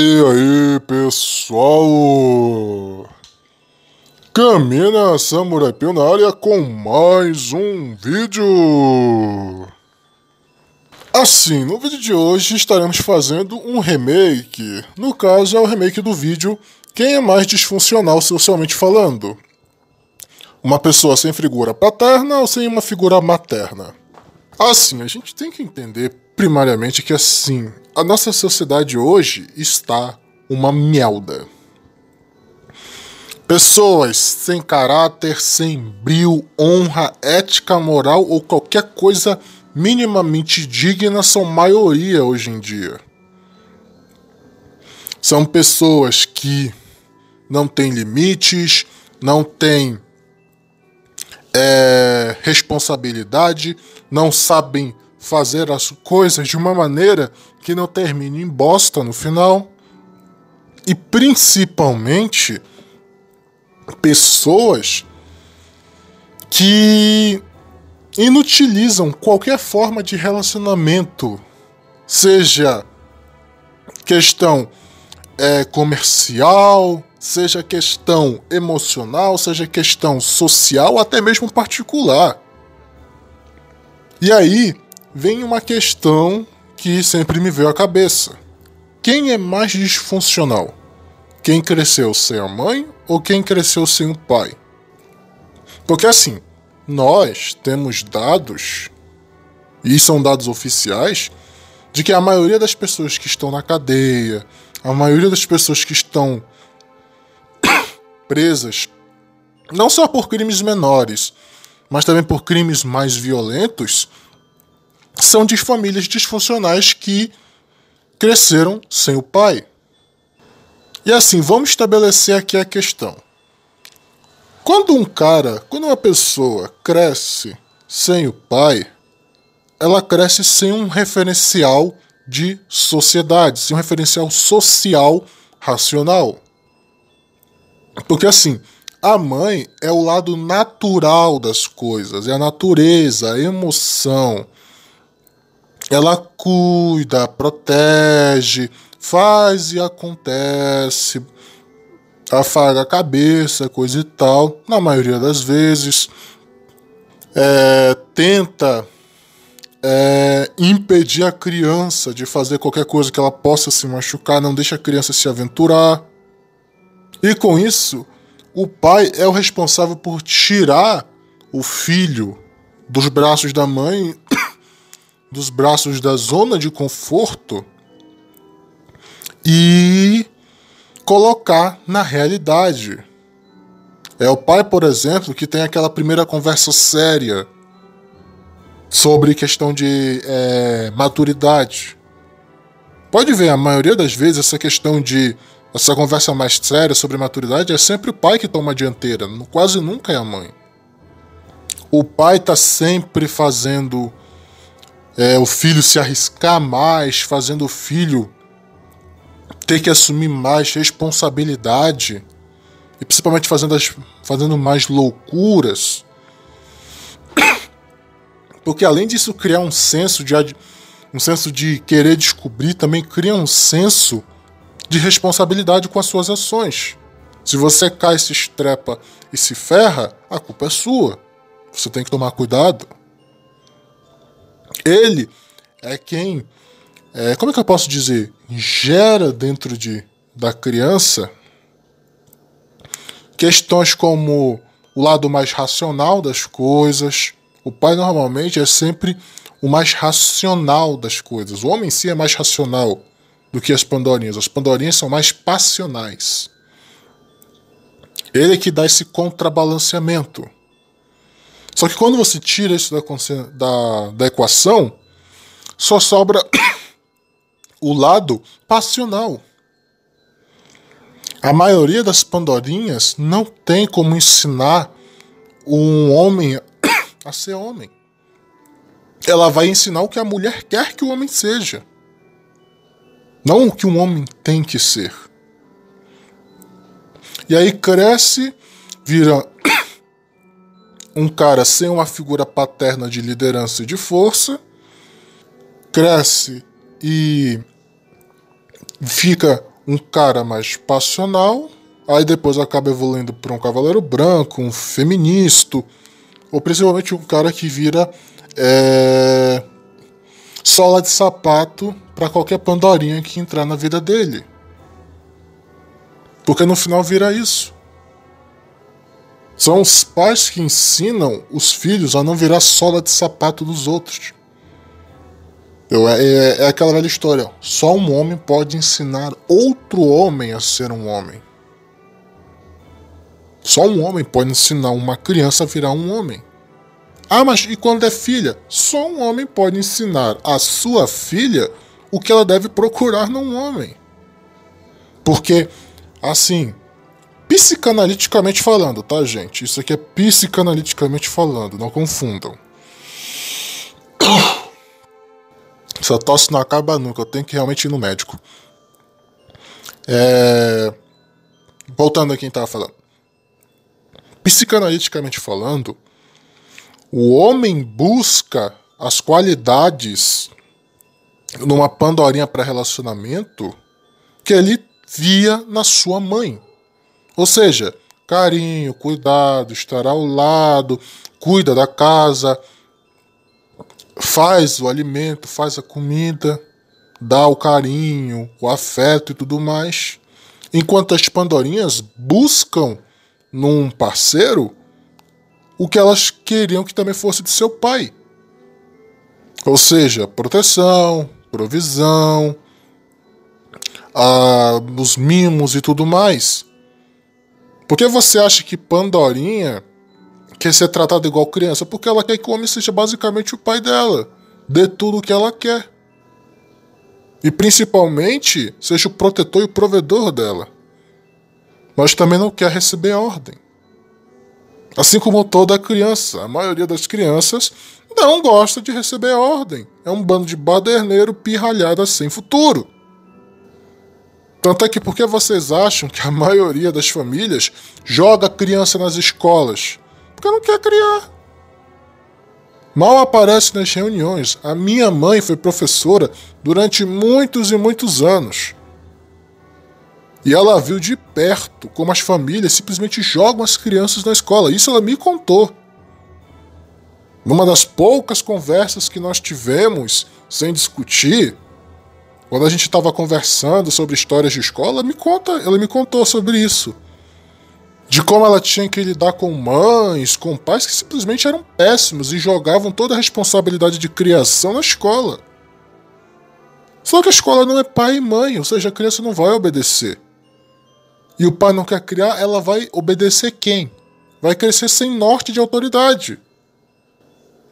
E aí, pessoal? Camina Samurai Pio na área com mais um vídeo. Assim, no vídeo de hoje estaremos fazendo um remake. No caso, é o remake do vídeo Quem é mais disfuncional socialmente falando? Uma pessoa sem figura paterna ou sem uma figura materna? Assim, a gente tem que entender primariamente que assim, a nossa sociedade hoje está uma merda. Pessoas sem caráter, sem brio, honra, ética, moral ou qualquer coisa minimamente digna são maioria hoje em dia. São pessoas que não têm limites, não têm responsabilidade, não sabem fazer as coisas de uma maneira que não termine em bosta no final. E principalmente pessoas que inutilizam qualquer forma de relacionamento, seja questão comercial, seja questão emocional, seja questão social, até mesmo particular. E aí vem uma questão que sempre me veio à cabeça. Quem é mais disfuncional? Quem cresceu sem a mãe ou quem cresceu sem o pai? Porque assim, nós temos dados, e são dados oficiais, de que a maioria das pessoas que estão na cadeia, a maioria das pessoas que estão presas, não só por crimes menores, mas também por crimes mais violentos, são de famílias disfuncionais que cresceram sem o pai. E assim, vamos estabelecer aqui a questão. Quando uma pessoa cresce sem o pai, ela cresce sem um referencial de sociedade, sem um referencial social racional. Porque assim, a mãe é o lado natural das coisas, é a natureza, a emoção. Ela cuida, protege, faz e acontece, afaga a cabeça, coisa e tal. Na maioria das vezes, tenta impedir a criança de fazer qualquer coisa que ela possa se machucar, não deixa a criança se aventurar. E com isso, o pai é o responsável por tirar o filho dos braços da mãe, dos braços da zona de conforto, e colocar na realidade. É o pai, por exemplo, que tem aquela primeira conversa séria sobre questão de maturidade. Pode ver, a maioria das vezes essa conversa mais séria sobre maturidade é sempre o pai que toma a dianteira, quase nunca é a mãe. O pai está sempre fazendo o filho se arriscar mais, fazendo o filho ter que assumir mais responsabilidade e principalmente fazendo mais loucuras. Porque além disso criar um senso de querer descobrir, também cria um senso de responsabilidade com as suas ações. Se você cai, se estrepa e se ferra, a culpa é sua. Você tem que tomar cuidado. Ele é quem, como é que eu posso dizer, gera dentro da criança questões como o lado mais racional das coisas. O pai normalmente é sempre o mais racional das coisas. O homem em si é mais racional do que as pandorinhas. As pandorinhas são mais passionais. Ele é que dá esse contrabalanceamento. Só que quando você tira isso da equação, só sobra o lado passional. A maioria das pandorinhas não tem como ensinar um homem a ser homem. Ela vai ensinar o que a mulher quer que o homem seja, não o que um homem tem que ser. E aí cresce, vira um cara sem uma figura paterna de liderança e de força, cresce e fica um cara mais passional, aí depois acaba evoluindo para um cavaleiro branco, um feminista, ou principalmente um cara que vira sola de sapato para qualquer pandorinha que entrar na vida dele. Porque no final vira isso. São os pais que ensinam os filhos a não virar sola de sapato dos outros. É aquela velha história. Só um homem pode ensinar outro homem a ser um homem. Só um homem pode ensinar uma criança a virar um homem. Ah, mas e quando é filha? Só um homem pode ensinar a sua filha o que ela deve procurar num homem. Porque, assim, psicanaliticamente falando, tá, gente? Isso aqui é psicanaliticamente falando, não confundam. Essa tosse não acaba nunca, eu tenho que realmente ir no médico. Voltando a quem tava falando. Psicanaliticamente falando, o homem busca as qualidades numa pandorinha para relacionamento que ele via na sua mãe. Ou seja, carinho, cuidado, estar ao lado, cuida da casa, faz o alimento, faz a comida, dá o carinho, o afeto e tudo mais. Enquanto as pandorinhas buscam num parceiro o que elas queriam que também fosse de seu pai. Ou seja, proteção, provisão, os mimos e tudo mais. Por que você acha que pandorinha quer ser tratada igual criança? Porque ela quer que o homem seja basicamente o pai dela. Dê tudo o que ela quer. E principalmente seja o protetor e o provedor dela. Mas também não quer receber ordem. Assim como toda criança, a maioria das crianças não gosta de receber ordem. É um bando de baderneiro pirralhada sem futuro. Tanto é que por que vocês acham que a maioria das famílias joga a criança nas escolas? Porque não quer criar. Mal aparece nas reuniões. A minha mãe foi professora durante muitos e muitos anos. E ela viu de perto como as famílias simplesmente jogam as crianças na escola. Isso ela me contou. Numa das poucas conversas que nós tivemos sem discutir, quando a gente estava conversando sobre histórias de escola, ela me contou sobre isso. De como ela tinha que lidar com mães, com pais que simplesmente eram péssimos e jogavam toda a responsabilidade de criação na escola. Só que a escola não é pai e mãe, ou seja, a criança não vai obedecer. E o pai não quer criar, ela vai obedecer quem? Vai crescer sem norte de autoridade.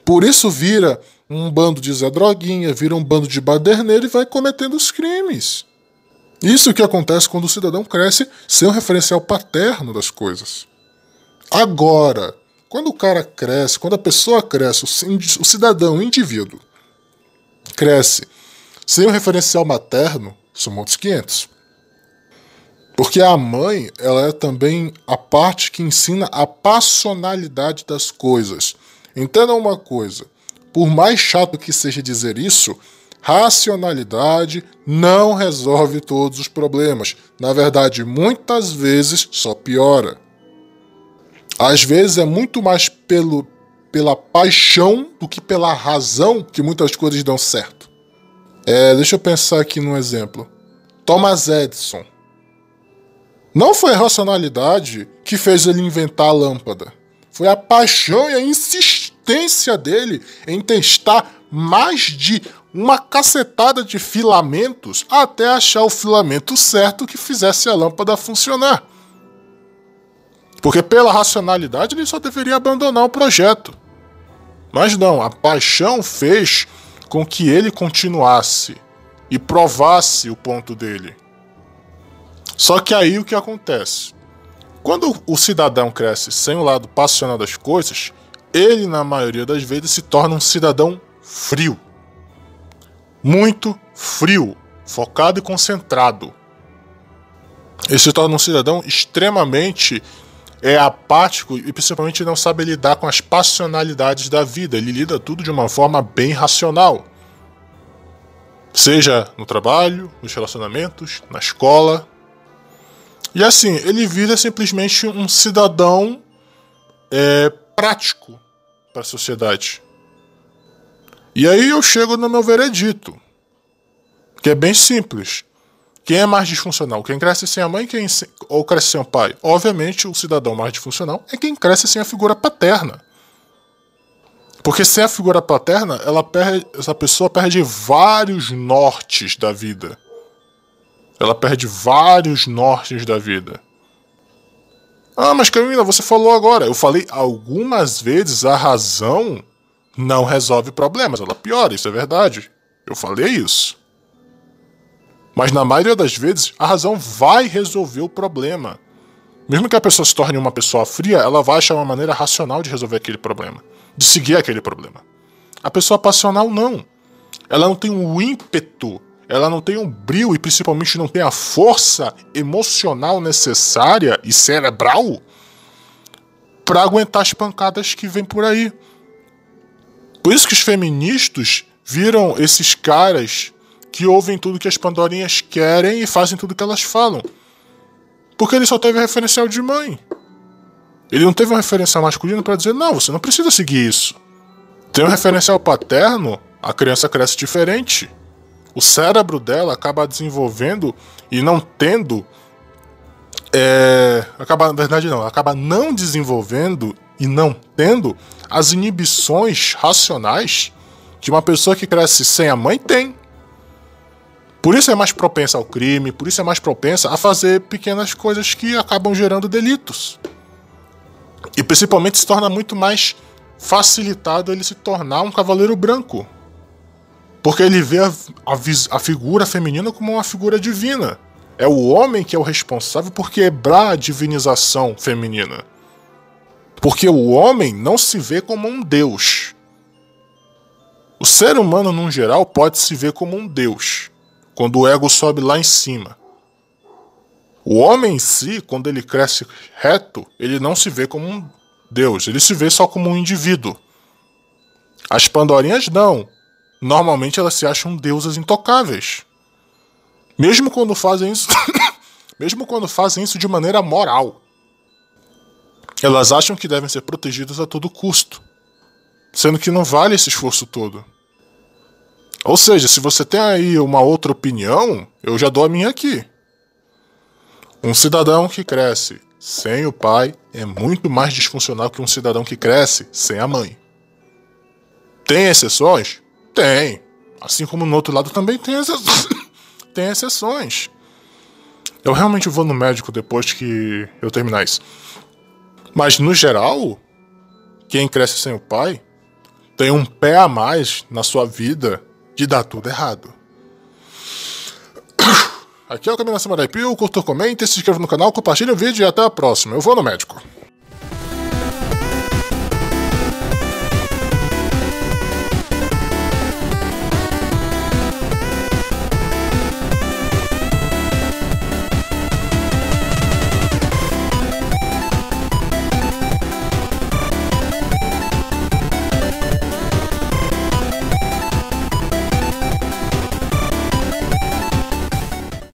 Por isso vira um bando de Zé Droguinha, vira um bando de baderneiro e vai cometendo os crimes. Isso que acontece quando o cidadão cresce sem um referencial paterno das coisas. Agora, quando o cara cresce, quando a pessoa cresce, o cidadão, o indivíduo, cresce sem um referencial materno, são outros 500. Porque a mãe, ela é também a parte que ensina a passionalidade das coisas. Entendam uma coisa, por mais chato que seja dizer isso, racionalidade não resolve todos os problemas. Na verdade, muitas vezes só piora. Às vezes é muito mais pela paixão do que pela razão que muitas coisas dão certo. Deixa eu pensar aqui num exemplo. Thomas Edison. Não foi a racionalidade que fez ele inventar a lâmpada. Foi a paixão e a insistência dele em testar mais de uma cacetada de filamentos até achar o filamento certo que fizesse a lâmpada funcionar. Porque pela racionalidade ele só deveria abandonar o projeto. Mas não, a paixão fez com que ele continuasse e provasse o ponto dele. Só que aí o que acontece? Quando o cidadão cresce sem o lado passional das coisas, ele, na maioria das vezes, se torna um cidadão frio. Muito frio, focado e concentrado. Ele se torna um cidadão extremamente apático e principalmente não sabe lidar com as passionalidades da vida. Ele lida tudo de uma forma bem racional. Seja no trabalho, nos relacionamentos, na escola. E assim, ele vira simplesmente um cidadão prático para a sociedade. E aí eu chego no meu veredito, que é bem simples. Quem é mais disfuncional? Quem cresce sem a mãe ou cresce sem o pai? Obviamente, o cidadão mais disfuncional é quem cresce sem a figura paterna. Porque sem a figura paterna, essa pessoa perde vários nortes da vida. Ela perde vários nortes da vida. Ah, mas Camila, você falou agora. Eu falei algumas vezes a razão não resolve problemas, ela piora, isso é verdade. Eu falei isso. Mas na maioria das vezes, a razão vai resolver o problema. Mesmo que a pessoa se torne uma pessoa fria, ela vai achar uma maneira racional de resolver aquele problema, de seguir aquele problema. A pessoa passional não. Ela não tem um ímpeto, ela não tem um brio e principalmente não tem a força emocional necessária e cerebral para aguentar as pancadas que vêm por aí. Por isso que os feministas viram esses caras que ouvem tudo que as pandorinhas querem e fazem tudo que elas falam. Porque ele só teve referencial de mãe. Ele não teve um referencial masculino para dizer, não, você não precisa seguir isso. Tem um referencial paterno, a criança cresce diferente. O cérebro dela acaba desenvolvendo e não tendo... acaba não desenvolvendo e não tendo as inibições racionais que uma pessoa que cresce sem a mãe tem. Por isso é mais propensa ao crime, por isso é mais propensa a fazer pequenas coisas que acabam gerando delitos. E principalmente se torna muito mais facilitado ele se tornar um cavaleiro branco. Porque ele vê a figura feminina como uma figura divina. É o homem que é o responsável por quebrar a divinização feminina. Porque o homem não se vê como um deus. O ser humano, num geral, pode se ver como um deus, quando o ego sobe lá em cima. O homem em si, quando ele cresce reto, ele não se vê como um deus, ele se vê só como um indivíduo. As pandorinhas não. Normalmente elas se acham deusas intocáveis. Mesmo quando fazem isso, mesmo quando fazem isso de maneira moral. Elas acham que devem ser protegidas a todo custo, sendo que não vale esse esforço todo. Ou seja, se você tem aí uma outra opinião, eu já dou a minha aqui. Um cidadão que cresce sem o pai é muito mais disfuncional que um cidadão que cresce sem a mãe. Tem exceções? Tem. Assim como no outro lado também tem exceções. Eu realmente vou no médico depois que eu terminar isso. Mas no geral, quem cresce sem o pai tem um pé a mais na sua vida de dar tudo errado. Aqui é o Caminho Acima da Pio, curta, comenta, se inscreva no canal, compartilhe o vídeo e até a próxima. Eu vou no médico.